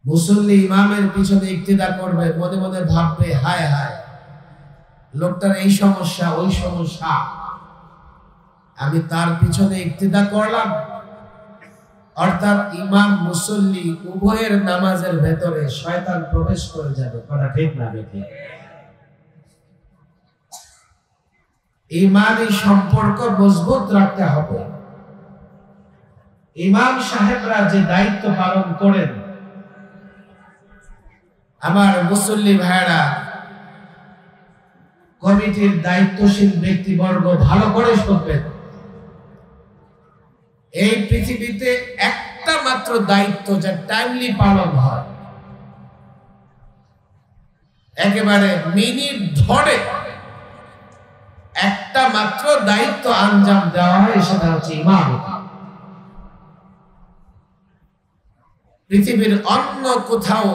মুসল্লি ইমামের পিছনে ইক্তিদা করবে, মনে মনে ভাববে হায় হায় লোকটার এই সমস্যা ওই সমস্যা, আমি তার পিছনে ইক্তিদা করলাম। অর্থাৎ ইমাম মুসল্লি উভয়ের নামাজের ভেতরে শয়তান প্রবেশ করে যাবে। কথা ঠিক না বেঠিক? ইমানি সম্পর্ক মজবুত রাখতে হবে। ইমাম সাহেবরা যে দায়িত্ব পালন করেন, আমার মুসল্লি ভাইরা, কমিটির দায়িত্বশীল ব্যক্তিবর্গ ভালো করে শুনবেন। এই পৃথিবীতে একটা মাত্র দায়িত্ব যা টাইমলি পালন হয়, একেবারে মিনিট ধরে একটা মাত্র দায়িত্ব আঞ্জাম দেওয়া হয়, সেটা হচ্ছে ইমামতি। পৃথিবীর অন্য কোথাও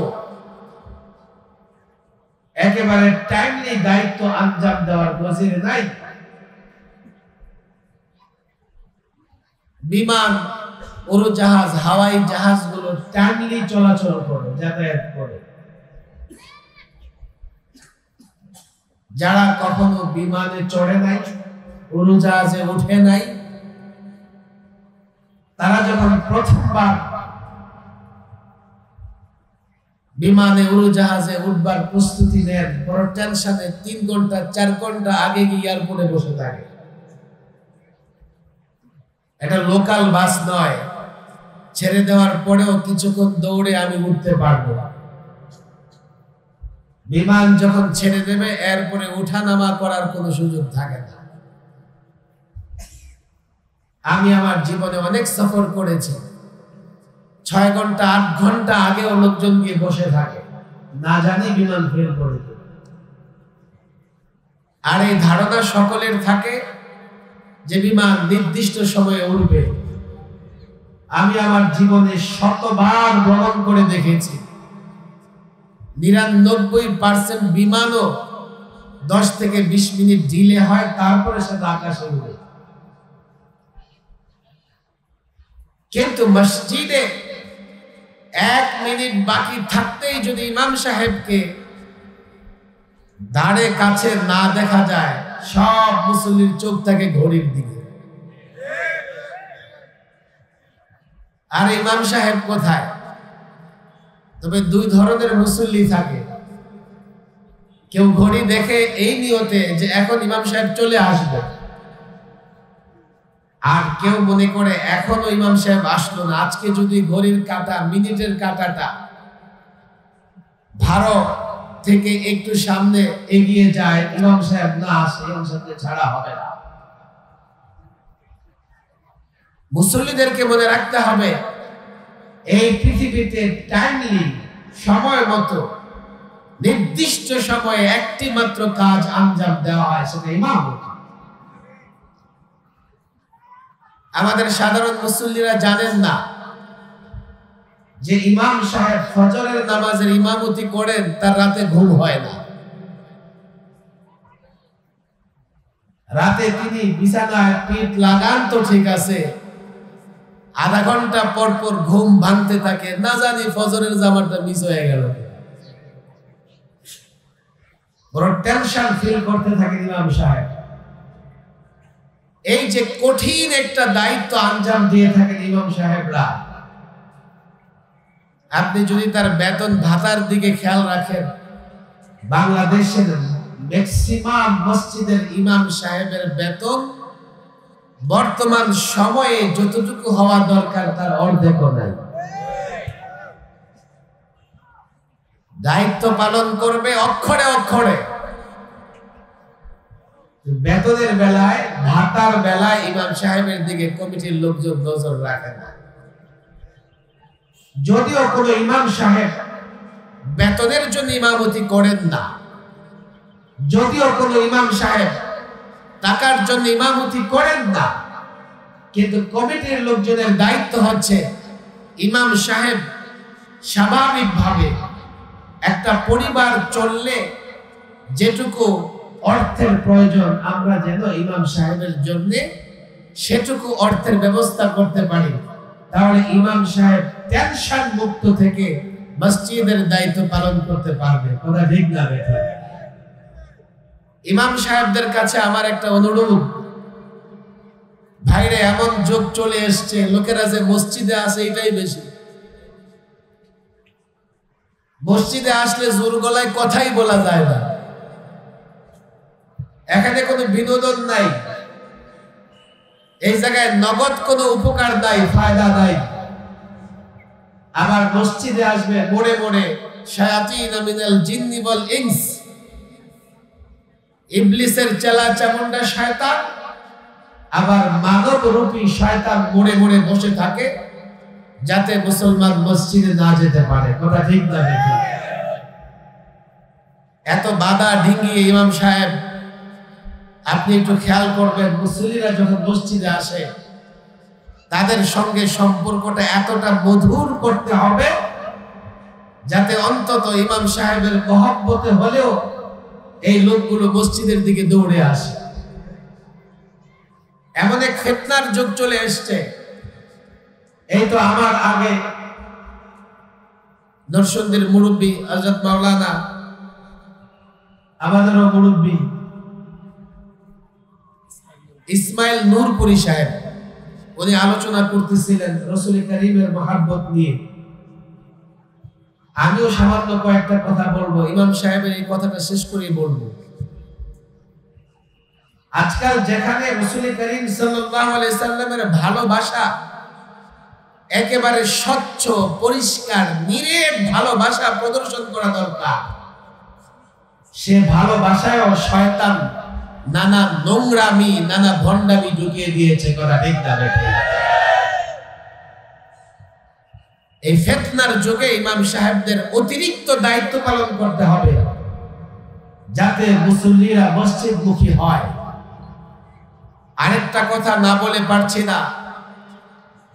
একেবারে টাইমলি দায়িত্ব আঞ্জাম দেওয়ার নজির নাই। বিমান, উড়োজাহাজ, হাওয়াই জাহাজগুলো টাইমলি চলাচল করে, যাতায়াত করে। যারা কখনো বিমানে চড়ে নাই, উড়োজাহাজে উঠে নাই, তারা যখন প্রথমবার বিমানে উড়োজাহাজে উঠবার প্রস্তুতি নেন, বড় টেনশনে 3 ঘন্টা 4 ঘন্টা আগে গিয়ে এয়ারপোর্টে বসে থাকে। এটা লোকাল বাস নয়, ছেড়ে দেওয়ার পরেও কিছুক্ষণ দৌড়ে আমি উঠতে পারবো। বিমান যখন ছেড়ে দেবে এরপরে ওঠানামা করার কোনো সুযোগ থাকে না। আমি আমার জীবনে অনেক সফর করেছি, 6 ঘন্টা 8 ঘন্টা আগেও লোকজন গিয়ে বসে থাকে, না জানি বিমান ফেল করে। আর এই ধারণা সকলের থাকে যে বিমান নির্দিষ্ট সময়ে উঠবে। আমি আমার জীবনে শতবার ভ্রমণ করে দেখেছি, 99% বিমানও 10 থেকে 20 মিনিট ডিলে হয়, তারপরে সেটা আকাশে উড়ে। কিন্তু মসজিদে 1 মিনিট বাকি থাকতেই যদি ইমাম সাহেবকে দাঁড়ে কাছে না দেখা যায়, সব মুসল্লির চোখ থাকে ঘড়ির দিকে। আর ইমাম সাহেব কোথায়? তবে 2 ধরনের মুসল্লি থাকে। কেউ ঘড়ি দেখে এই নিয়তে যে এখন ইমাম সাহেব চলে আসবে, আর কেউ মনে করে এখনো ইমাম সাহেব আসলো না, আজকে যদি ঘড়ির কাঁটা, মিনিটের কাঁটাটা 12 থেকে একটু সামনে এগিয়ে যায়, ইমাম সাহেব না আসে, ইমাম সাহেবকে ছাড়া হবে না। মুসল্লিদেরকে মনে রাখতে হবে, এই পৃথিবীতে টাইমলি, সময় মতো, নির্দিষ্ট সময়ে একটি মাত্র কাজ আঞ্জাম দেওয়া হয়, সেটা ইমামতি। আমাদের সাধারণ মুসল্লিরা জানেন না যে ইমাম সাহেব ফজরের নামাজের ইমামতি করেন, তার রাতে ঘুম হয় না। রাতে তিনি বিছানায় পিঠ লাগান তো ঠিক আছে, আধা ঘন্টা পর পর ঘুম ভাঙতে থাকে, না জানি ফজরের জামাটা মিস হয়ে গেল। বড় টেনশন ফিল করতে থাকে ইমাম সাহেব। এই যে কঠিন একটা দায়িত্ব আঞ্জাম দিয়ে থাকেন ইমাম সাহেবরা, আপনি যদি তার বেতন ভাতার দিকে খেয়াল রাখেন, বাংলাদেশের ম্যাক্সিমাম মসজিদের ইমাম সাহেবের বেতন বর্তমান সময়ে যতটুকু হওয়া দরকার তার অর্ধেকও নাই। দায়িত্ব পালন করবে অক্ষরে অক্ষরে, বেতনের বেলায়, ভাতার বেলায় ইমাম সাহেবের দিকে কমিটির লোকজন নজর রাখে না। যদিও কোন ইমাম সাহেব বেতনের জন্য ইমামতি করেন না, যদিও কোন ইমাম সাহেব টাকার জন্য ইমামতি করেন না, কিন্তু কমিটির লোকজনের দায়িত্ব হচ্ছে ইমাম সাহেব স্বাভাবিকভাবে একটা পরিবার চললে যেটুকু অর্থের প্রয়োজন, আমরা যেন ইমাম সাহেবের জন্য সেটুকু অর্থের ব্যবস্থা করতে পারি। তাহলে ইমাম সাহেব টেনশন মুক্ত থেকে মসজিদের দায়িত্ব পালন করতে পারবে। কথা ঠিক না বেঠিক? ইমাম সাহেবদের কাছে আমার একটা অনুরোধ, ভাইরে এমন যুগ চলে এসছে, লোকেরা যে মসজিদে আসে এটাই বেশি। মসজিদে আসলে জোর গলায় কথাই বলা যায় না, এখানে কোনো বিনোদন নাই, এই জায়গায় নগদ কোনো উপকার নাই, ফায়দা নাই। আবার মসজিদে আসবে মোড়ে মোড়ে শায়াতিন মিনাল জিন্নি ওয়াল ইনস, ইবলিসের চেলা চামুন্ডা শয়তান, আবার মানব রূপী শয়তান মোড়ে মোড়ে বসে থাকে যাতে মুসলমান মসজিদে না যেতে পারে। কথা ঠিক না বেঠিক? এত বাধা ডিঙ্গিয়ে ইমাম সাহেব, আপনি একটু খেয়াল করবেন, মুসল্লিরা যখন মসজিদে আসে তাদের সঙ্গে সম্পর্কটা এতটা মধুর করতে হবে যাতে অন্তত ইমাম সাহেবের মহব্বতে হলেও এই লোকগুলো মসজিদের দিকে দৌড়ে আসে। এমন এক ফিতনার যুগ চলে এসছে। এই তো আমার আগে দর্শকদের মুরব্বী হযরত মাওলানা, আমাদেরও মুরব্বী ইসমাইল নূরপুরি সাহেব, উনি আলোচনা করতেছিলেন রাসূল কারীমের মহব্বত নিয়ে। আমিও সামান্য কয়েকটা কথা বলবো, ইমাম সাহেবের এই কথাটা শেষ করে বলবো। আজকাল যেখানে রাসূল কারীম সাল্লাল্লাহু আলাইহি সাল্লামের ভালোবাসা একেবারে স্বচ্ছ পরিষ্কার নিরেট ভালোবাসা প্রদর্শন করা দরকার, সে ভালোবাসায় শয়তান নানা নোংরামি, নানা ভণ্ডামি ঢুকিয়ে দিয়েছে। কথা ঠিক না বেঠিক? এই ফিতনার যুগে ইমাম সাহেবদের অতিরিক্ত দায়িত্ব পালন করতে হবে যাতে মুসল্লিরা মসজিদমুখী হয়। আরেকটা কথা না বলে পারছি না,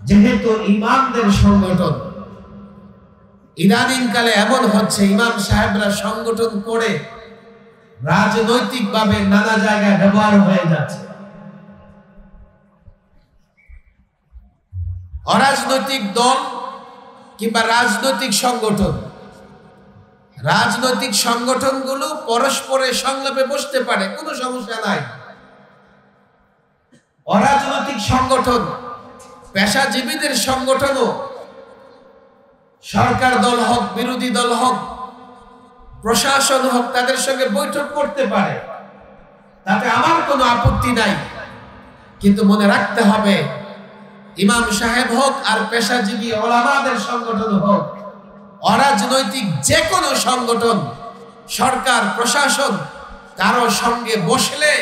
যেহেতু ইমামদের সংগঠন ইদানিং কালে এমন হচ্ছে, ইমাম সাহেবরা সংগঠন করে রাজনৈতিকভাবে নানা জায়গায় ব্যবহার হয়ে যাচ্ছে। অরাজনৈতিক দল কিংবা রাজনৈতিক সংগঠন, রাজনৈতিক সংগঠনগুলো পরস্পরের সংলাপে বসতে পারে, কোনো সমস্যা নাই। অরাজনৈতিক সংগঠন, পেশাজীবীদের সংগঠনও সরকার দল হোক, বিরোধী দল হোক, প্রশাসন হোক, তাদের সঙ্গে বৈঠক করতে পারে, তাতে আমার কোনো আপত্তি নাই। কিন্তু মনে রাখতে হবে, ইমাম সাহেব হোক আর পেশাজীবী ওলামাদের সংগঠন হোক, অরাজনৈতিক যে কোনো সংগঠন, সরকার প্রশাসন, কারো সঙ্গে বসলে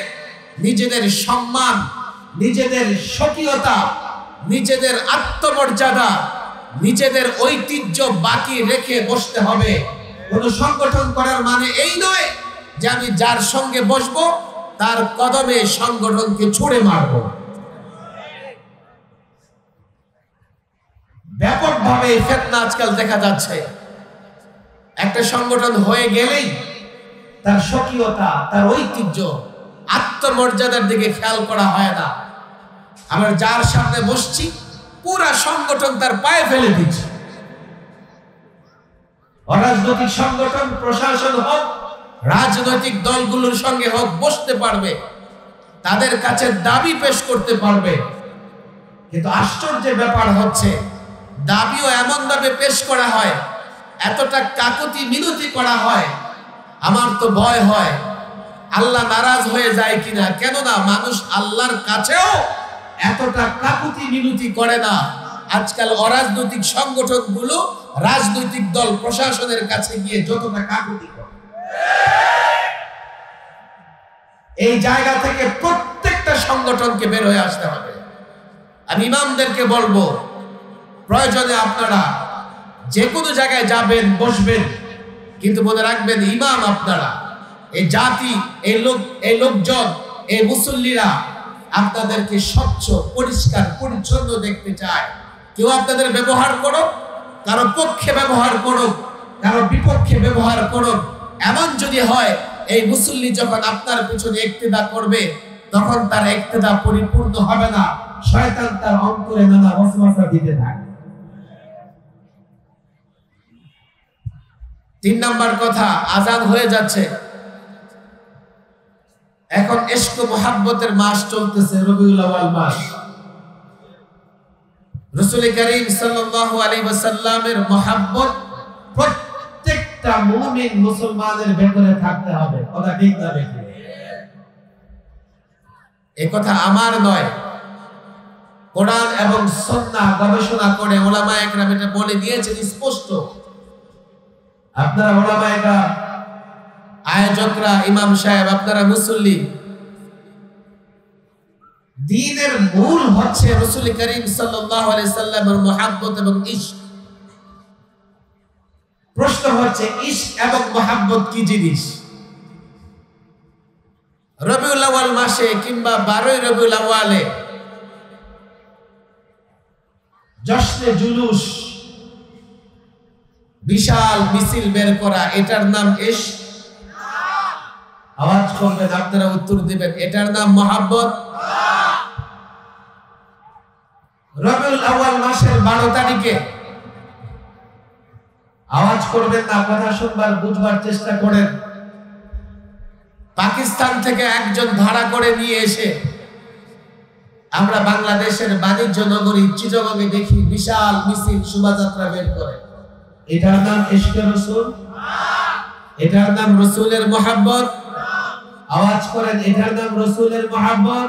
নিজেদের সম্মান, নিজেদের স্বকীয়তা, নিজেদের আত্মমর্যাদা, নিজেদের ঐতিহ্য বাকি রেখে বসতে হবে। কোন সংগঠন করার মানে এই নয় যে আমি যার সঙ্গে বসবো তার কদমে সংগঠনকে ছুঁড়ে মারবো। ব্যাপকভাবে এই ফিতনা আজকাল দেখা যাচ্ছে। একটা সংগঠন হয়ে গেলেই তার স্বকীয়তা, তার ঐতিহ্য, আত্মমর্যাদার দিকে খেয়াল করা হয় না। আমরা যার সামনে বসছি পুরা সংগঠন তার পায়ে ফেলে দিচ্ছে। অরাজনৈতিক সংগঠন, প্রশাসন হোক, রাজনৈতিক দলগুলোর সঙ্গে হোক, বসতে পারবে, তাদের কাছে দাবি পেশ করতে পারবে। কিন্তু আশ্চর্যের ব্যাপার হচ্ছে, দাবিও এমন ভাবে পেশ করা হয়, এতটা কাকুতি মিনতি করা হয়, আমার তো ভয় হয় আল্লাহ নারাজ হয়ে যায় কিনা। কেননা মানুষ আল্লাহর কাছেও এতটা কাকুতি মিনতি করে না। আজকাল অরাজনৈতিক সংগঠনগুলো রাজনৈতিক দল, প্রশাসনের কাছে গিয়ে যতটা কাকুতি করে, এই জায়গা থেকে প্রত্যেকটা সংগঠনকে বের হয়ে আসতে হবে। আমি ইমামদেরকে বলবো, প্রয়োজনে আপনারা যে কোনো জায়গায় যাবেন, বসবেন, কিন্তু মনে রাখবেন ইমাম আপনারা, এই জাতি, এই লোকজন, এই মুসল্লিরা আপনাদেরকে স্বচ্ছ, পরিষ্কার, পরিচ্ছন্ন দেখতে চায়। কেউ আপনাদের ব্যবহার করুক, কারো পক্ষে ব্যবহার করুক, কারো বিপক্ষে ব্যবহার করুক, এমন যদি হয় এই মুসল্লি যখন আপনার পিছনে ইক্তেদা করবে তখন তার ইক্তেদা পরিপূর্ণ হবে না, শয়তান তার অন্তরে নানা ওয়াসওয়াসা দিতে থাকে। তিন নাম্বার কথা, আজান হয়ে যাচ্ছে, এখন ইশক ও মুহাব্বতের মাস চলতেছে, রবিউল আউয়াল মাস। রাসূল করিম সাল্লাল্লাহু আলাইহি ওয়াসাল্লামের মুহাব্বত প্রত্যেকটা মুমিন মুসলমানের ভেতরে থাকতে হবে। কথা ঠিক না বেঠিক? এই কথা আমার নয়, কোরআন এবং সুন্নাহ গবেষণা করে উলামায়ে কেরাম এটা বলে দিয়েছেন স্পষ্ট। আপনারা উলামায়ে কেরাম, আয়োজকরা, ইমাম সাহেব, আপনারা মুসল্লি, দ্বীনের মূল হচ্ছে রাসূল করিম সাল্লাল্লাহু আলাইহি সাল্লামের মুহাব্বত এবং ইশক। প্রশ্ন হচ্ছে ইশক এবং মুহাব্বত কি জিনিস? রবিউল আউয়াল মাসে কিংবা 12ই রবিউল আউয়ালে জশ্নে জুলুস, বিশাল মিছিল বের করা, এটার নাম ইশক? আওয়াজ করবেন, আপনারা উত্তর দিবেন। এটার নাম মুহাব্বত? রবিউল আউয়াল মাসের 12 তারিখে, আওয়াজ করবেন না, কথা শুনবার বুঝবার চেষ্টা করেন, পাকিস্তান থেকে একজন ভাড়া করে নিয়ে এসে আমরা বাংলাদেশের বাণিজ্য নগরী চিটাগংয়ে দেখি বিশাল মিছিল, শোভাযাত্রা বের করে। এটার নাম ইশকে রাসূল? এটার নাম রাসূলের মুহাব্বত? আওয়াজ করেন, এটার নাম রাসূলের মুহাব্বত?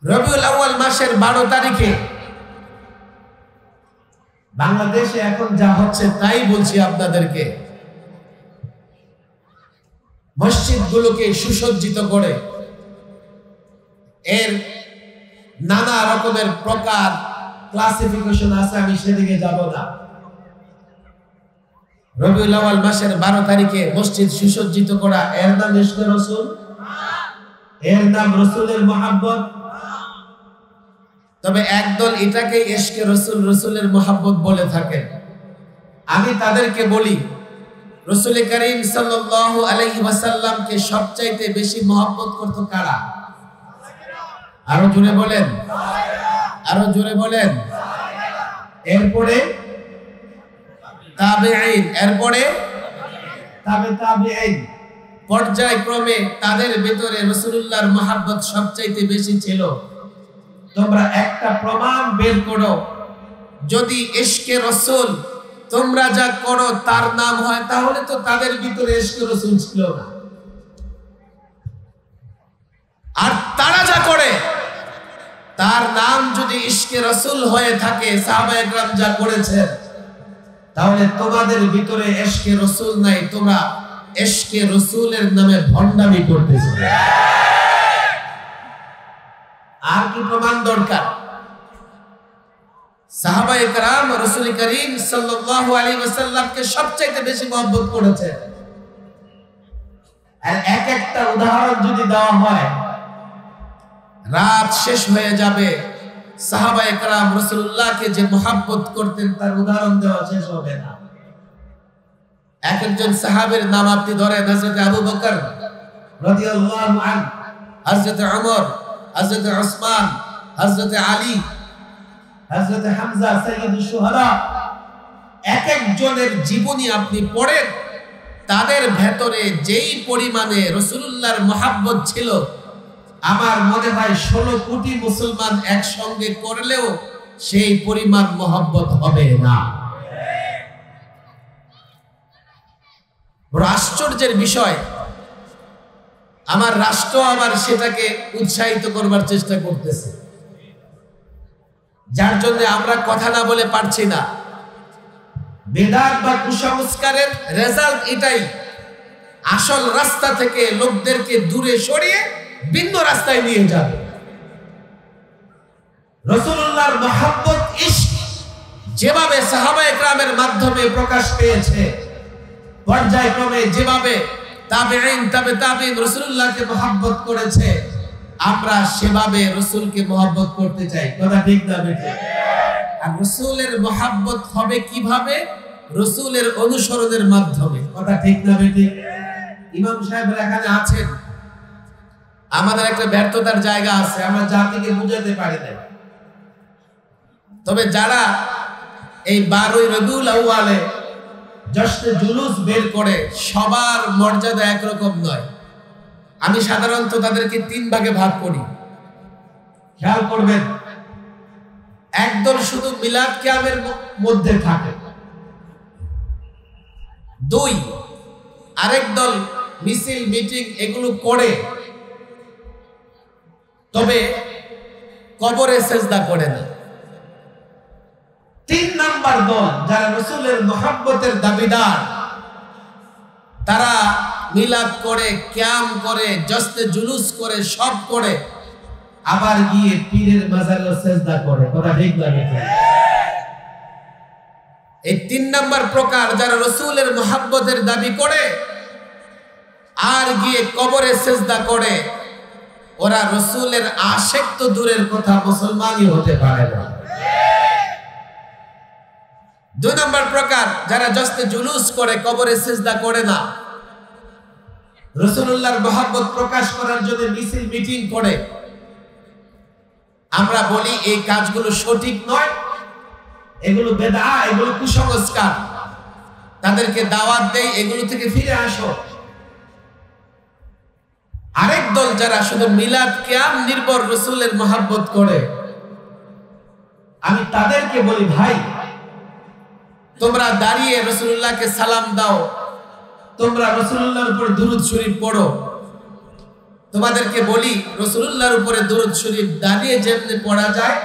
রবিউল আউয়াল মাসের 12 তারিখে বাংলাদেশে এখন যা হচ্ছে তাই বলছি আপনাদেরকে, মসজিদগুলোকে সুসজ্জিত করে, এর নানা রকমের প্রকার ক্লাসিফিকেশন আছে, আমি সেদিকে যাব না। রবিউল আউয়াল মাসের 12 তারিখে মসজিদ সুসজ্জিত করা, এর নাম ইশকে রাসূল? এর নাম রাসূলের মুহাব্বত? তবে একদল এটাকে ইশকে রাসূল, রাসূলের মুহাব্বত বলে থাকেন। আমি তাদেরকে বলি, রাসূল করিম সাল্লাল্লাহু আলাইহি ওয়াসাল্লামকে সবচাইতে বেশি মুহাব্বত করত কারা? আরো জোরে বলেন, আরো জোরে বলেন। এরপরে তাবেঈন, এরপরে তাবেঈন, পর্যায়ক্রমে তাদের ভিতরে রাসূলুল্লাহর মুহাব্বত সবচাইতে বেশি ছিল। তোমরা একটা প্রমাণ বের করো, যদি ইশকে রাসূল তোমরা যা করো তার নাম হয়, তাহলে তো তাদের ভিতরে ইশকে রাসূল ছিল না। আর তারা যা করে তার নাম যদি ইশকে রাসূল হয়ে থাকে, সাহাবায়ে কেরাম যা করেছেন, তাহলে তোমাদের ভিতরে ইশকে রাসূল নাই, তোমরা ইশকে রাসূলের নামে ভণ্ডামি করতেছো। আর কি প্রমাণ দরকার? সাহাবায়ে কেরাম রাসূল করিম সাল্লাল্লাহু আলাইহি ওয়াসাল্লামকে সবচেয়ে বেশি মহব্বত করেছেন। আর এক একটা উদাহরণ যদি দেওয়া হয়, রাত শেষ হয়ে যাবে। সাহাবায়ে কেরাম রাসূলুল্লাহকে যে মহব্বত করতেন তার উদাহরণ দেওয়া শেষ হবে না। এক একজন সাহাবীর নাম আপনি ধরেন, হযরত আবু বকর রাদিয়াল্লাহু আনহু, হযরত ওমর, হযরত ওসমান, হযরত আলী, হযরত হামজা, সাইয়্যিদুশ শুহাদা, এক একজনের জীবনী আপনি পড়েন, তাদের ভেতরে যেই পরিমাণে রাসূলুল্লাহর মহব্বত ছিল, আমার মনে হয় 16 কোটি মুসলমান একসঙ্গে করলেও সেই পরিমাণ মহব্বত হবে না। বড় আশ্চর্যের বিষয়, আমার রাষ্ট্র আবার সেটাকে উৎসাহিত করবার চেষ্টা করতেছে, যার জন্য আমরা কথা না বলে পারছি না। বেদাত বা কুসংস্কারের রেজাল্ট এটাই, আসল রাস্তা থেকে লোকদেরকে দূরে সরিয়ে ভিন্ন রাস্তায় নিয়ে যাবে। রাসূলুল্লাহর মহব্বত, ইশক যেভাবে সাহাবায়ে কেরামের মাধ্যমে প্রকাশ পেয়েছে, পর্যায়ক্রমে যেভাবে তাবেঈন, তাবেঈন রাসূলুল্লাহকে মহব্বত করেছে, আমরা সেভাবে রাসূলকে মহব্বত করতে চাই। কথা ঠিক না বেঠিক? আর রাসূলের মহব্বত হবে কিভাবে? রাসূলের অনুসরণের মাধ্যমে। কথা ঠিক না বেঠিক? ইমাম সাহেবরা এখানে আছেন, আমাদের একটা ব্যর্থতার জায়গা আছে, আমরা জাতিকে বুঝাতে পারি না। তবে যারা এই 12ই রবিউল আউয়ালে জশ্নে জুলুস বের করে সবার মর্যাদা একরকম নয়। আমি সাধারণত তাদেরকে 3 ভাগে ভাগ করি, খেয়াল করবেন। একদল শুধু মিলাদ কিয়ামের মধ্যে থাকে, 2 আরেক দল মিছিল মিটিং এগুলো করে তবে কবরে সেজদা করে না। 3 নাম্বার দল যারা রাসূলের মহব্বতের দাবিদার, তারা মিলাদ করে, কিয়াম করে, জশ্নে জুলুস করে, সব করে, আবার গিয়ে পীরের মাজারে সেজদা করে। কথা ঠিক লাগে? এই 3 নাম্বার প্রকার যারা রাসূলের মহব্বতের দাবি করে আর গিয়ে কবরে সেজদা করে, ওরা রাসূলের আশিক তো দূরের কথা, মুসলমানই হতে পারে না। 2 নাম্বার প্রকার যারা জশ্নে জুলুস করে, কবরে সিজদা করে না, রাসূলুল্লাহর মহব্বত প্রকাশ করার জন্য মিছিল মিটিং করে। আমরা বলি এই কাজগুলো সঠিক নয়, এগুলো বেদআ, এগুলো কুসংস্কার। তাদেরকে দাওয়াত দেই এগুলো থেকে ফিরে আসো। আরেক দল যারা শুধু মিলাদ কিয়াম নির্ভর রাসূলের মহব্বত করে, আমি তাদেরকে বলি, ভাই তোমরা দাঁড়িয়ে রাসূলুল্লাহকে সালাম দাও, তোমরা রাসূলুল্লাহর উপর দুরূদ শরীফ পড়ো। তোমাদেরকে বলি রাসূলুল্লাহর উপরে দুরূদ শরীফ দাঁড়িয়ে যেমনি পড়া যায়,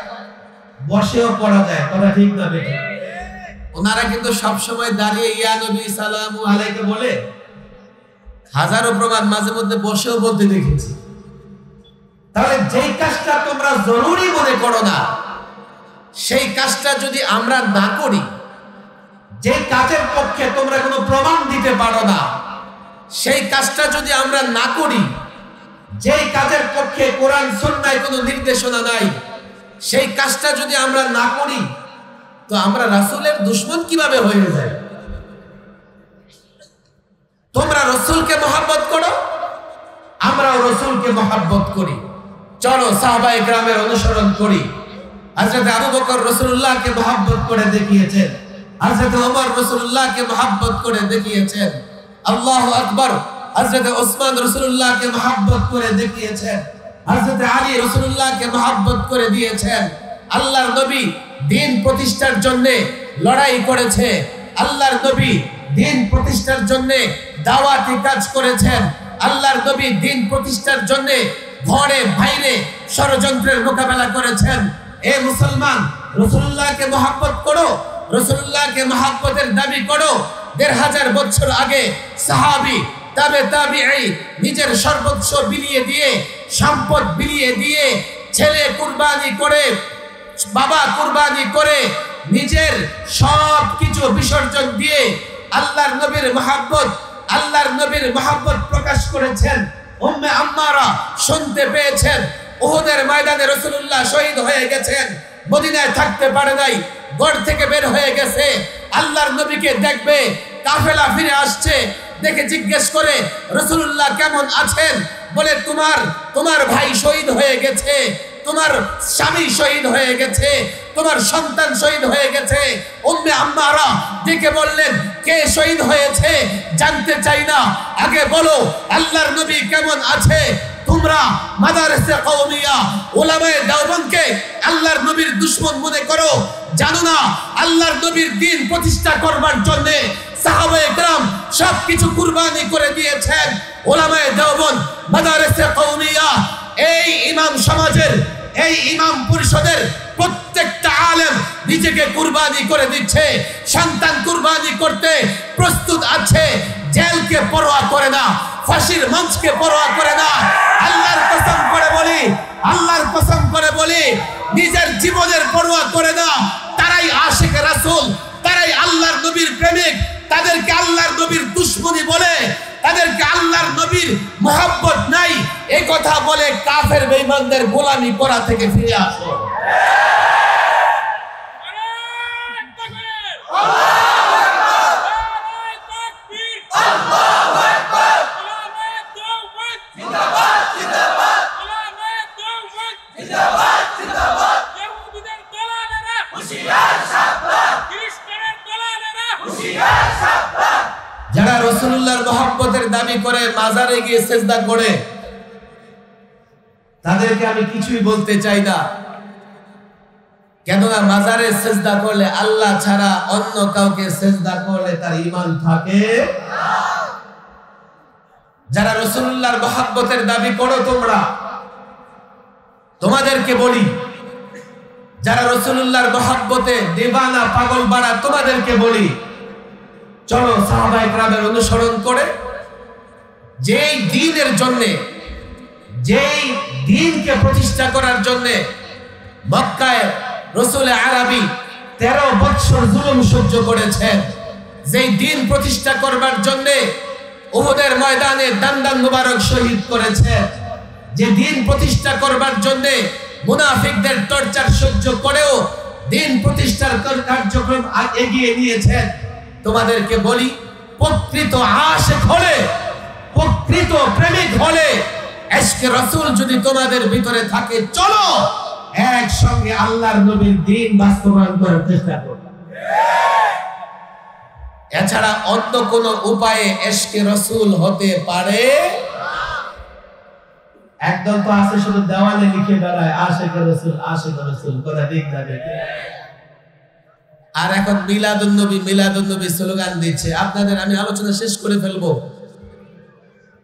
বসেও পড়া যায়। কথা ঠিক না বেটা? ওনারা কিন্তু সব সময় দাঁড়িয়ে ইয়া নবী সালামু আলাইকা বলে, হাজারো প্রমাণ মাঝে মধ্যে বসেও বলতে দেখেছি। তাহলে যেই কাজটা তোমরা জরুরি মনে করো না, সেই কাজটা যদি আমরা না করি, যে কাজের পক্ষে তোমরা কোনো প্রমাণ দিতে পারো না, সেই কাজটা যদি আমরা না করি, যেই কাজের পক্ষে কোরআন সুন্নাহয় কোনো নির্দেশনা নাই, সেই কাজটা যদি আমরা না করি, তো আমরা রাসূলের দুশমন কিভাবে হয়ে যায়? তোমরা রাসূলকে মহব্বত করো, আমরাও রাসূলকে মহব্বত করি। চলো সাহাবায়ে কেরামের অনুসরণ করি। হযরত আবু বকর রাসূলুল্লাহকে মহব্বত করে দেখিয়েছেন, হযরত ওমর রাসূলুল্লাহকে মহব্বত করে দেখিয়েছেন, আল্লাহু আকবার। হযরত ওসমান রাসূলুল্লাহকে মহব্বত করে দেখিয়েছেন, হযরত আলী রাসূলুল্লাহকে মহব্বত করে দিয়েছেন। আল্লাহর নবী দ্বীন প্রতিষ্ঠার জন্য লড়াই করেছে, আল্লাহর নবী দ্বীন প্রতিষ্ঠার জন্য দাওয়াতি কাজ করেছেন, আল্লাহর নবী দ্বীন প্রতিষ্ঠার জন্য ঘরে বাইরে ষড়যন্ত্রের মোকাবেলা করেছেন। এ মুসলমান, রাসূলুল্লাহকে মহব্বত করো, রাসূলুল্লাহকে মহব্বতের দাবি করো। ১৫০০ বছর আগে সাহাবী, তাবে তাবিঈ নিজের সর্বস্ব বিলিয়ে দিয়ে, সম্পদ বিলিয়ে দিয়ে, ছেলে কুরবানি করে, বাবা কুরবানি করে, নিজের সব কিছু বিসর্জন দিয়ে আল্লাহর নবীর মহব্বত, আল্লাহর নবীর মহব্বত প্রকাশ করেছেন। উম্মে আম্মারা শুনতে পেয়েছেন উহুদের ময়দানে রাসূলুল্লাহ শহীদ হয়ে গেছেন, মদিনায় থাকতে পারে নাই, ঘর থেকে বের হয়ে গেছে, আল্লাহর নবীকে দেখবে, কাফেলা ফিরে আসছে, দেখে জিজ্ঞেস করে রাসূলুল্লাহ কেমন আছেন? বলে তোমার ভাই শহীদ হয়ে গেছে, তোমার স্বামী শহীদ হয়ে গেছে, তোমার সন্তান শহীদ হয়ে গেছে। উম্মে আম্মারা ডেকে বললেন, কে শহীদ হয়েছে জানতে চাই না, আগে বলো আল্লাহর নবী কেমন আছে। তোমরা মাদারিসে কওমিয়া উলামায়ে দেওবন্দকে আল্লাহর নবীর দুশমন মনে করো, জানো না আল্লাহর নবীর দ্বীন প্রতিষ্ঠা করবার জন্য সাহাবায়ে কেরাম সবকিছু কুরবানি করে দিয়েছেন। উলামায়ে দেওবন্দ, মাদারিসে কওমিয়া, এই ইমাম সমাজের, এই ইমাম পরিষদের প্রত্যেকটা আলেম নিজেকে কুরবানি করে দিচ্ছে, সন্তান কুরবানি করতে প্রস্তুত আছে, জেলকে পরোয়া করে না, ফাঁসির মঞ্চকে পরোয়া করে না। আল্লাহর কসম করে বলি, আল্লাহর কসম করে বলি, নিজের জীবনের পরোয়া করে না। তারাই আশিক রাসূল, তারাই আল্লাহর নবীর প্রেমিক। তাদেরকে আল্লাহর নবীর দুশমনী বলে, তাদেরকে আল্লাহর নবীর মহব্বত নাই, এই কথা বলে কাফের বেঈমানদের গোলামি করা থেকে ফিরে আসো। যারা রাসূলুল্লাহর মহব্বতের দাবি করে মাজারে গিয়ে সিজদা করে, তাদেরকে আমি কিছুই বলতে চাই না, কেননা মাজারে সিজদা করলে আল্লাহ ছাড়া অন্য কাউকে সিজদা করলে তার ঈমান থাকে না। যারা রাসূলুল্লাহর মহব্বতের দাবি করো তোমরা, তোমাদেরকে বলি, যারা রাসূলুল্লাহর মহব্বতে দিওয়ানা পাগল বাড়া, তোমাদেরকে বলি, চলো সাহাবায়ে কেরামের অনুসরণ করে যেই দ্বীনের জন্য, যেই দ্বীনকে প্রতিষ্ঠা করার জন্য মক্কায় রাসূল আরবী 13 বছর জুলুম সহ্য করেছেন, যেই দ্বীন প্রতিষ্ঠা করবার জন্য উহুদের ময়দানে দান্দান মুবারক শহীদ করেছেন, যে দ্বীন প্রতিষ্ঠা করবার জন্য মুনাফিকদের টর্চার সহ্য করেও দ্বীন প্রতিষ্ঠার কার্যক্রম এগিয়ে নিয়েছেন, তোমাদেরকে বলি, প্রকৃত আশিক হলে, প্রকৃত প্রেমিক হলে, ইশকে রাসূল যদি তোমাদের ভিতরে থাকে, চলো একসঙ্গে আল্লাহর নবীর দ্বীন বাস্তবায়ন করার চেষ্টা করো। এছাড়া অন্য কোন উপায়ে ইশকে রাসূল হতে পারে একদল তো আছে শুধু দেওয়ালে লিখে বেড়ায় আশিকে রাসূল, আশিকে রাসূল, কথা ঠিক না? আর এখন মিলাদুন নবী স্লোগান দিচ্ছে। আপনাদের আমি আলোচনা শেষ করে ফেলবো।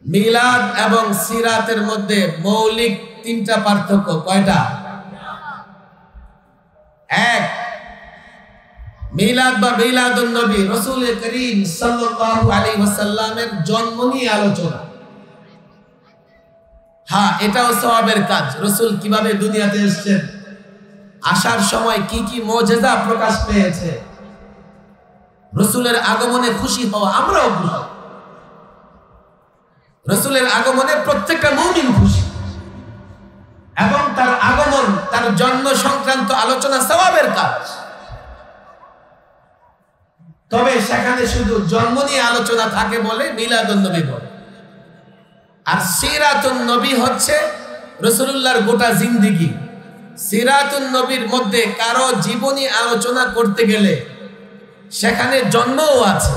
মিলাদ এবং সিরাতের মধ্যে মৌলিক 3টা পার্থক্য। কয়টা? এক, মিলাদ বা মিলাদুন নবী রাসূল করিম সাল্লাল্লাহু আলাইহি ওয়াসাল্লামের জন্ম নিয়ে আলোচনা। হ্যাঁ, এটাও সওয়াবের কাজ। রাসূল কিভাবে দুনিয়াতে এসেছেন, আসার সময় কি কি মুজিজা প্রকাশ পেয়েছে, রাসূলের আগমনে খুশি হওয়া, আমরাও খুশি। রাসূলের আগমনে প্রত্যেকটা মুমিন খুশি, এবং তার আগমন, তার জন্ম সংক্রান্ত আলোচনা সওয়াবের কাজ। তবে সেখানে শুধু জন্ম নিয়ে আলোচনা থাকে বলে মিলাদুন নবী বলে। আর সিরাতুন নবী হচ্ছে রাসূলুল্লাহর গোটা জিন্দেগি। সিরাতুন নবীর মধ্যে কারো জীবনী আলোচনা করতে গেলে সেখানে জন্মও আছে,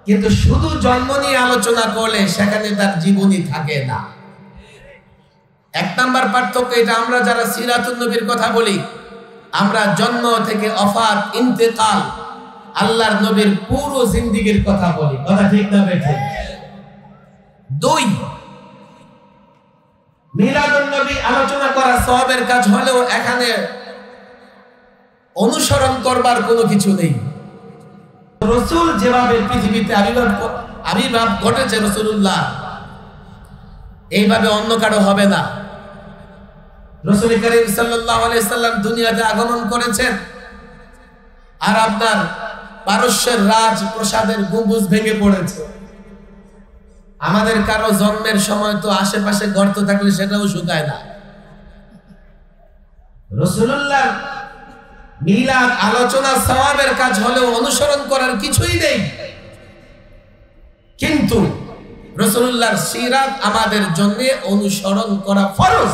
কিন্তু শুধু জন্ম নিয়ে আলোচনা করলে সেখানে তার জীবনী থাকে না। 1 নাম্বার পার্থক্য এটা। আমরা যারা সিরাতুন নবীর কথা বলি, আমরা জন্ম থেকে ওফাত, ইন্তেকাল, আল্লাহর নবীর পুরো জিন্দেগির কথা বলি। কথা ঠিক না বেঠিক? 2, মিলাদুন নবী আলোচনা করা সওয়াবের কাজ হলেও এখানে অনুসরণ করবার কোনো কিছু নেই। রাসূল যেভাবে পৃথিবীতে আবির্ভাব ঘটেছে রাসূলুল্লাহ, এইভাবে অন্য কারো হবে না। রাসূল করিম সাল্লাল্লাহু আলাইহি সাল্লাম দুনিয়াতে আগমন করেছেন, আর আপনার পারস্যের রাজপ্রাসাদের গম্বুজ ভেঙে পড়েছে। আমাদের কারো জন্মের সময় তো আশেপাশে গর্ত থাকলে সেটাও শুকায় না। রাসূলুল্লাহ মিলাদ আলোচনা সওয়াবের কাজ হলেও অনুসরণ করার কিছুই নেই, কিন্তু রাসূলুল্লাহর সিরাত আমাদের জন্য অনুসরণ করা ফরজ।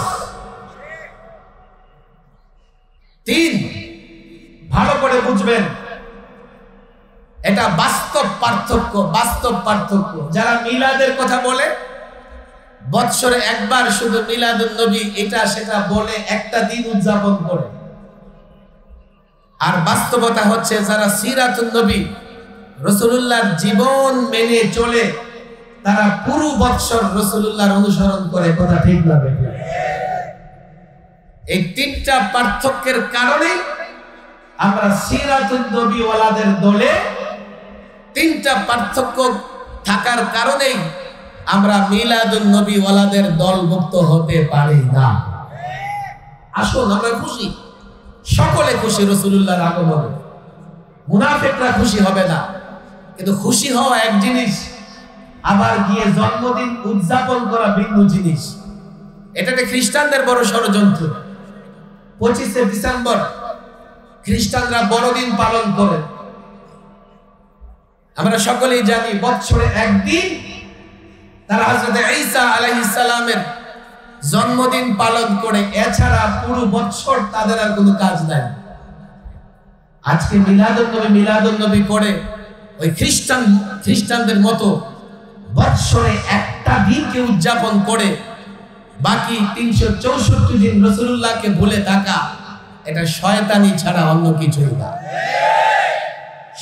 3, ভালো করে বুঝবেন, এটা বাস্তব পার্থক্য। বাস্তব পার্থক্য। যারা মিলাদের কথা বলে, বৎসরে একবার শুধু মিলাদুন নবী এটা সেটা বলে একটা দিন উদযাপন করে, আর বাস্তবতা হচ্ছে যারা সিরাতুন নবী রাসূলুল্লাহর জীবন মেনে চলে, তারা পুরো বৎসর রাসূলুল্লাহর অনুসরণ করে। কথা ঠিক না বেঠিক? এই 3টা পার্থক্যের কারণে আমরা সিরাতুন নবী ওয়ালাদের দলে, 3টা পার্থক্য থাকার কারণেই আমরা মিলাদুন নবী ওয়ালাদের দলভুক্ত হতে পারি না। আসুন আমরা খুশি, সকলে খুশি রাসূলুল্লাহর আগমনে। মুনাফিকরা খুশি হবে না, কিন্তু খুশি হওয়া এক জিনিস, আবার গিয়ে জন্মদিন উদযাপন করা ভিন্ন জিনিস। এটাতে খ্রিস্টানদের বড় ষড়যন্ত্র। 25শে ডিসেম্বর খ্রিস্টানরা বড়দিন পালন করে। আমরা সকলেই জানি বছরে একদিন তারা হযরত ঈসা আলাইহিস সালামের জন্মদিন পালন করে, এছাড়া পুরো বছর তাদের আর কোনো কাজ নাই। আজকে মিলাদুন নবী করে ওই খ্রিস্টানদের মতো বৎসরে একটা দিনকে উদযাপন করে বাকি 364 দিন রাসূলুল্লাহকে ভুলে থাকা, এটা শয়তানি ছাড়া অন্য কিছুই না।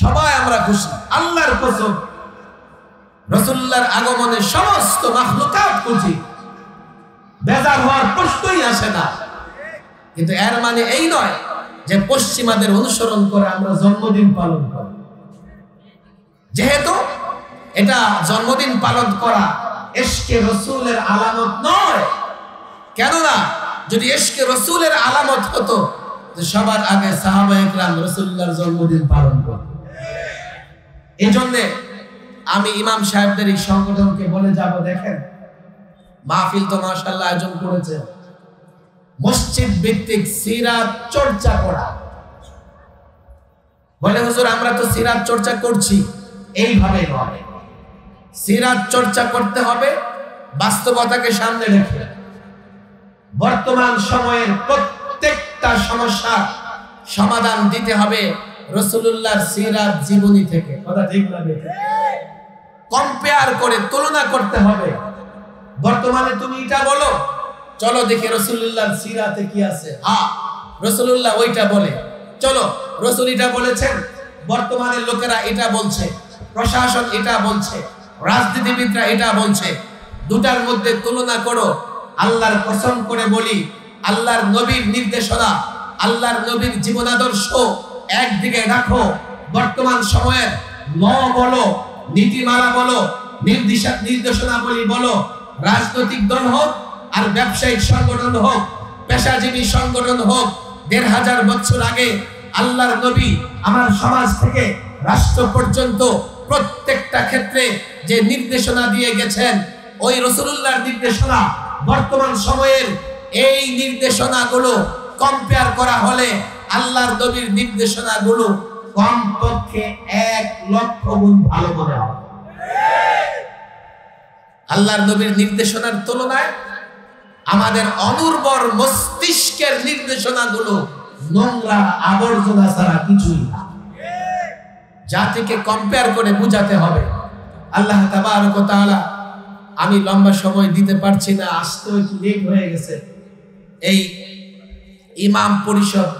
সবাই আমরা খুশি, আল্লাহর কসম রাসূলুল্লাহর আগমনে সমস্ত মাখলুকাত খুশি, বেজার হওয়ার প্রশ্নই আসে না। কিন্তু এর মানে এই নয় যে পশ্চিমাদের অনুসরণ করে আমরা জন্মদিন পালন করি। যেহেতু এটা জন্মদিন পালন করা ইশকে রাসূলের আলামত নয়, কেননা যদি ইশকে রাসূলের আলামত হতো তো সবার আগে সাহাবায়ে কেরাম রাসূলুল্লাহর জন্মদিন পালন করত। এজন্য আমি ইমাম সাহেবদের এই সংগঠনকে বলে যাব, দেখেন মাহফিল তো মাশাআল্লাহ আয়োজন করেছে, মসজিদ ভিত্তিক সিরাত চর্চা করা। বলে হুজুর আমরা তো সিরাত চর্চা করছি, এইভাবে নয়। সিরাত চর্চা করতে হবে বাস্তবতাকে সামনে রেখে। বর্তমান সময়ের প্রত্যেকটা সমস্যার সমাধান দিতে হবে রাসূলুল্লাহর সিরাত জীবনী থেকে। কথা ঠিক না? কম্পেয়ার করে তুলনা করতে হবে। বর্তমানে তুমি এটা বলো, চলো দেখি রাসূলুল্লাহর সিরাতে কি আছে। হ্যাঁ, রাসূলুল্লাহ ওইটা বলে, চলো রাসূল এটা বলেছেন, বর্তমানের লোকেরা এটা বলছে, প্রশাসন এটা বলছে, রাজনীতিবিদরা এটা বলছে। দুটার মধ্যে তুলনা করো। আল্লাহর কসম করে বলি, আল্লাহর নবীর নির্দেশনা, আল্লাহর নবীর জীবনাদর্শ একদিকে রাখো, বর্তমান সময়ের ল বলো, নীতিমালা বলো, নির্দেশনাবলী বলো, রাজনৈতিক দল হোক আর ব্যবসায়িক সংগঠন হোক, পেশাজীবী সংগঠন হোক, ১৫০০ বছর আগে আল্লাহর নবী আমার সমাজ থেকে রাষ্ট্র পর্যন্ত প্রত্যেকটা ক্ষেত্রে যে নির্দেশনা দিয়ে গেছেন, ওই রাসূলুল্লাহর নির্দেশনা বর্তমান সময়ের এই নির্দেশনাগুলো কম্পেয়ার করা হলে আল্লাহর নবীর নির্দেশনাগুলো কমপক্ষে ১,০০,০০০ গুণ ভালো মনে হবে। আল্লাহর নবীর নির্দেশনার তুলনায় আমাদের অনুর্বর মস্তিষ্কের নির্দেশনাগুলো নোংরা আবর্জনা ছাড়া কিছুই না। জাতিকে কম্পেয়ার করে বুঝাতে হবে। আল্লাহ তাবারক ওয়া তাআলা, আমি লম্বা সময় দিতে পারছি না, আসতে একটু লেট হয়ে গেছে। এই ইমাম পরিষদ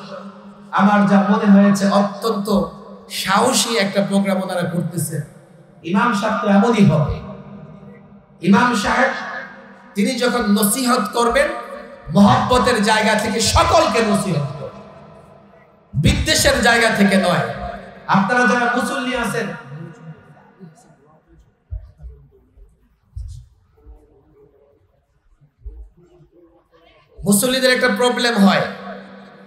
আমার যা মনে হয়েছে অত্যন্ত সাহসী একটা প্রোগ্রাম ওনারা করতেছে। ইমাম সাহেব তো এমনই হবে। ইমাম সাহেব তিনি যখন নসিহত করবেন, মহব্বতের জায়গা থেকে সকলকে নসিহত করবেন, বিদ্বেষের জায়গা থেকে নয়। আপনারা যারা মুসল্লি আছেন, মুসল্লিদের একটা প্রবলেম হয়,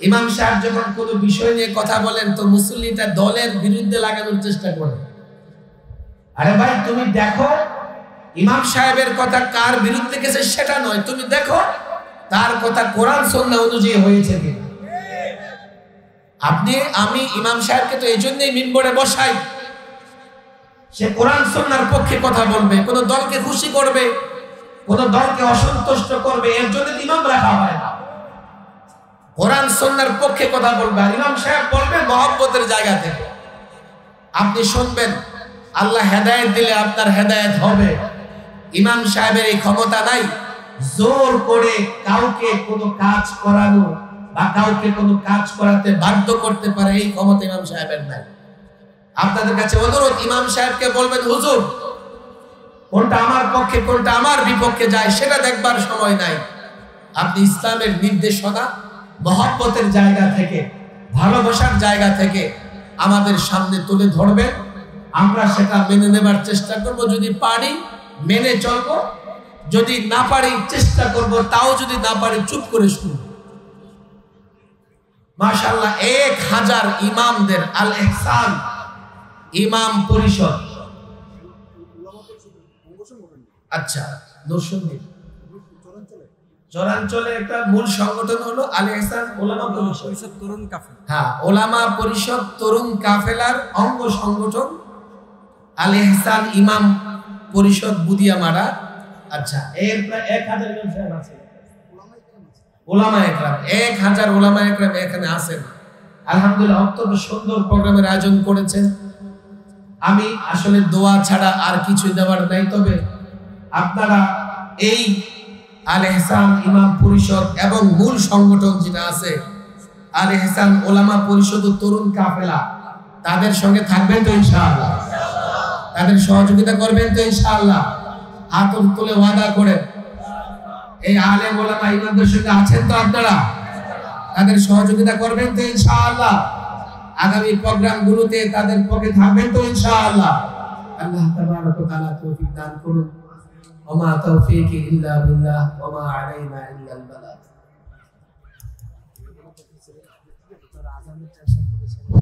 ইমাম সাহেব যখন কোনো বিষয় নিয়ে কথা বলেন তো মুসল্লিটা দলের বিরুদ্ধে লাগানোর চেষ্টা করে। আরে ভাই, তুমি দেখো ইমাম সাহেবের কথা কার বিরুদ্ধে গেছে সেটা নয়, তুমি দেখো তার কথা কোরআন সুন্নাহ অনুযায়ী হয়েছে কিনা। আমি ইমাম সাহেবকে তো এই জন্যই মিম্বরে বসাই, সে কোরআন সুন্নাহর পক্ষে কথা বলবে, কোন দলকে খুশি করবে, কোন দলকে অসন্তুষ্ট করবে, এর জন্য ইমাম রাখা হয় না। কোরআন সুন্নাহর পক্ষে কথা বলবে, আর ইমাম সাহেব বলবে মহব্বতের জায়গা থেকে। আপনি শুনবেন, আল্লাহ হেদায়েত দিলে আপনার হেদায়েত হবে। ইমাম সাহেবের এই ক্ষমতা নাই জোর করে কাউকে কোনো কাজ করানো বা কাউকে কোনো কাজ করাতে বাধ্য করতে পারে, এই ক্ষমতা ইমাম সাহেবের নাই। আপনাদের কাছে অনুরোধ, ইমাম সাহেবকে বলবেন, হুজুর কোনটা আমার পক্ষে কোনটা আমার বিপক্ষে যায় সেটা দেখবার সময় নাই। আপনি ইসলামের নির্দেশনা মহব্বতের জায়গা থেকে, ভালোবাসার জায়গা থেকে আমাদের সামনে তুলে ধরবেন, আমরা সেটা মেনে নেবার চেষ্টা করব। যদি পারি মেনে চলবো, যদি না পারি চেষ্টা করব, তাও যদি না পারি চুপ করে শুনব। মাশাআল্লাহ, ১,০০০ ইমামদের আল ইহসান ইমাম পরিষদ, আচ্ছা নরসিংদী চরাঞ্চলে একটা মূল সংগঠন হলো আল ইহসান ওলামা পরিষদ তরুণ কাফেলা। হ্যাঁ, ওলামা পরিষদ তরুণ কাফেলার অঙ্গ সংগঠন আল ইহসান ইমাম পরিষদ বুদিয়ামারা। আচ্ছা, এর প্রায় ১,০০০ ইমাম সাহেব আছে, ওলামা একরাম ১,০০০ ওলামা একরাম এখানে আছেন। আলহামদুলিল্লাহ, অত্যন্ত সুন্দর প্রোগ্রামের আয়োজন করেছেন। আমি আসলে দোয়া ছাড়া আর কিছু দেওয়ার নাই, তবে আপনারা এই আল ইহসান ইমাম পরিষদ এবং মূল সংগঠন যেটা আছে আল ইহসান ওলামা পরিষদ ও তরুণ কাফেলা, তাদের সঙ্গে থাকবেন তো ইনশাআল্লাহ? তাদের সহযোগিতা করবেন তো ইনশাআল্লাহ? হাত তুলে ওয়াদা করেন। এই আলেম ওলামা ইমামদের সঙ্গে আছেন তো আপনারা? তাদের সহযোগিতা করবেন তো ইনশাআল্লাহ? আগামী প্রোগ্রামগুলোতে তাদের পক্ষে থাকবেন তো ইনশাআল্লাহ? আল্লাহ তাবারক ওয়া তাআলা তৌফিক দান করুন। ওয়া মা তাওফীকি ইল্লা বিল্লাহ ওয়া মা আলাইনা ইল্লাল বালাগ।